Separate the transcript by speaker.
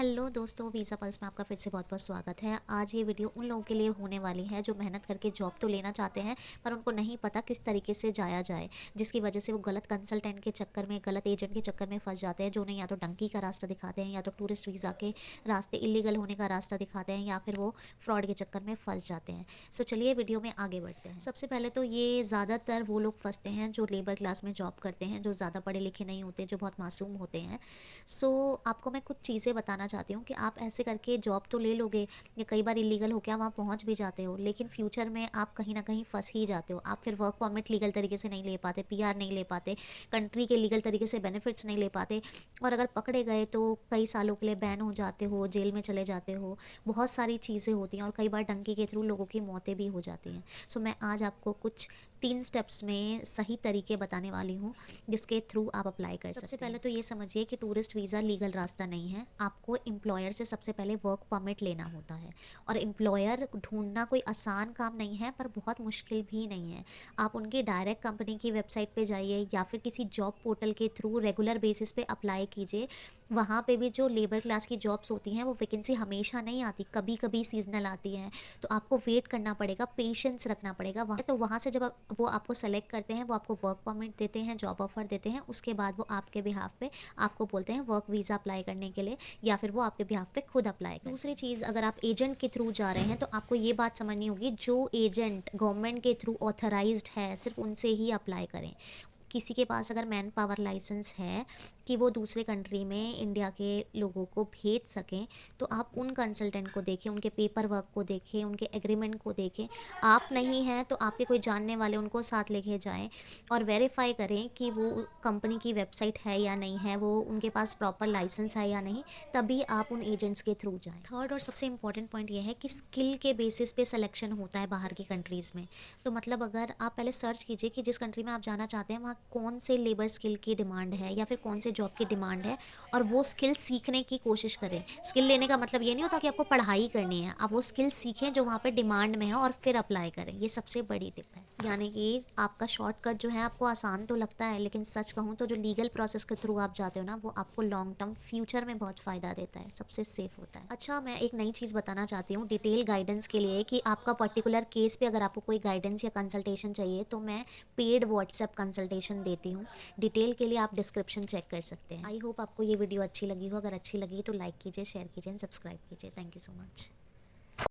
Speaker 1: Hello दोस्तों, visa pulse में आपका फिर से बहुत बहुत स्वागत है। आज ये वीडियो उन लोगों के लिए होने वाली है जो मेहनत करके जॉब तो लेना चाहते हैं पर उनको नहीं पता किस तरीके से जाया जाए, जिसकी वजह से वो गलत कंसल्टेंट के चक्कर में, गलत एजेंट के चक्कर में फंस जाते हैं, जो उन्हें या तो डंकी का रास्ता दिखाते हैं या तो टूरिस्ट वीज़ा के रास्ते, इलीगल होने का रास्ता दिखाते हैं, या फिर वो फ्रॉड के चक्कर में फंस जाते हैं। सो चलिए वीडियो में आगे बढ़ते हैं। सबसे पहले तो ये ज़्यादातर वो लोग फंसते हैं जो लेबर क्लास में जॉब करते हैं, जो ज़्यादा पढ़े लिखे नहीं होते, जो बहुत मासूम होते हैं। आपको मैं कुछ चीज़ें बताना चाहती हूँ कि आप ऐसे करके जॉब तो ले लोगे या कई बार इलीगल होकर वहाँ पहुँच भी जाते हो, लेकिन फ्यूचर में आप कहीं ना कहीं फंस ही जाते हो। आप फिर वर्क परमिट लीगल तरीके से नहीं ले पाते, पीआर नहीं ले पाते, कंट्री के लीगल तरीके से बेनिफिट्स नहीं ले पाते, और अगर पकड़े गए तो कई सालों के लिए बैन हो जाते हो, जेल में चले जाते हो। बहुत सारी चीज़ें होती हैं और कई बार डंकी के थ्रू लोगों की मौतें भी हो जाती हैं। मैं आज आपको कुछ 3 स्टेप्स में सही तरीके बताने वाली हूँ जिसके थ्रू आप अप्लाई कर सकते हैं। सबसे पहले तो ये समझिए कि टूरिस्ट वीज़ा लीगल रास्ता नहीं है। आपको एम्प्लॉयर से सबसे पहले वर्क परमिट लेना होता है, और एम्प्लॉयर ढूंढना कोई आसान काम नहीं है पर बहुत मुश्किल भी नहीं है। आप उनकी डायरेक्ट कंपनी की वेबसाइट पे जाइए या फिर किसी जॉब पोर्टल के थ्रू रेगुलर बेसिस पे अप्लाई कीजिए। वहाँ पे भी जो लेबर क्लास की जॉब्स होती हैं वो वैकेंसी हमेशा नहीं आती, कभी कभी सीजनल आती हैं, तो आपको वेट करना पड़ेगा, पेशेंस रखना पड़ेगा। वहाँ से जब वो आपको सेलेक्ट करते हैं, वो आपको वर्क परमिट देते हैं, जॉब ऑफर देते हैं, उसके बाद वो आपके बिहाफ पे आपको बोलते हैं वर्क वीज़ा अप्लाई करने के लिए, या फिर वो आपके बिहाफ पे खुद अप्लाई करें। दूसरी चीज़, अगर आप एजेंट के थ्रू जा रहे हैं तो आपको ये बात समझनी होगी, जो एजेंट गवर्नमेंट के थ्रू ऑथराइज्ड है सिर्फ उनसे ही अप्लाई करें। किसी के पास अगर मैन पावर लाइसेंस है कि वो दूसरे कंट्री में इंडिया के लोगों को भेज सकें, तो आप उन कंसल्टेंट को देखें, उनके पेपर वर्क को देखें, उनके एग्रीमेंट को देखें। आप नहीं हैं तो आपके कोई जानने वाले उनको साथ लेके जाएं और वेरीफाई करें कि वो कंपनी की वेबसाइट है या नहीं है, वो उनके पास प्रॉपर लाइसेंस है या नहीं, तभी आप उन एजेंट्स के थ्रू जाएं। थर्ड और सबसे इंपॉर्टेंट पॉइंट ये है कि स्किल के बेसिस पे सिलेक्शन होता है बाहर की कंट्रीज़ में। तो मतलब अगर आप पहले सर्च कीजिए कि जिस कंट्री में आप जाना चाहते हैं वहाँ कौन से लेबर स्किल की डिमांड है या फिर कौन से जॉब की डिमांड है, और वो स्किल सीखने की कोशिश करें। स्किल लेने का मतलब ये नहीं होता कि आपको पढ़ाई करनी है, आप वो स्किल सीखें जो वहाँ पे डिमांड में है और फिर अप्लाई करें। ये सबसे बड़ी टिप है। यानी कि आपका शॉर्टकट जो है आपको आसान तो लगता है, लेकिन सच कहूँ तो जो लीगल प्रोसेस के थ्रू आप जाते हो ना, वो आपको लॉन्ग टर्म फ्यूचर में बहुत फ़ायदा देता है, सबसे सेफ होता है। अच्छा, मैं एक नई चीज़ बताना चाहती हूँ डिटेल गाइडेंस के लिए, कि आपका पर्टिकुलर केस पे अगर आपको कोई गाइडेंस या कंसल्टेशन चाहिए तो मैं पेड व्हाट्सएप कंसल्टेशन देती हूँ। डिटेल के लिए आप डिस्क्रिप्शन चेक कर सकते हैं। आई होप आपको ये वीडियो अच्छी लगी हो। अगर अच्छी लगी तो लाइक कीजिए, शेयर कीजिए एंड सब्सक्राइब कीजिए। Thank you so much.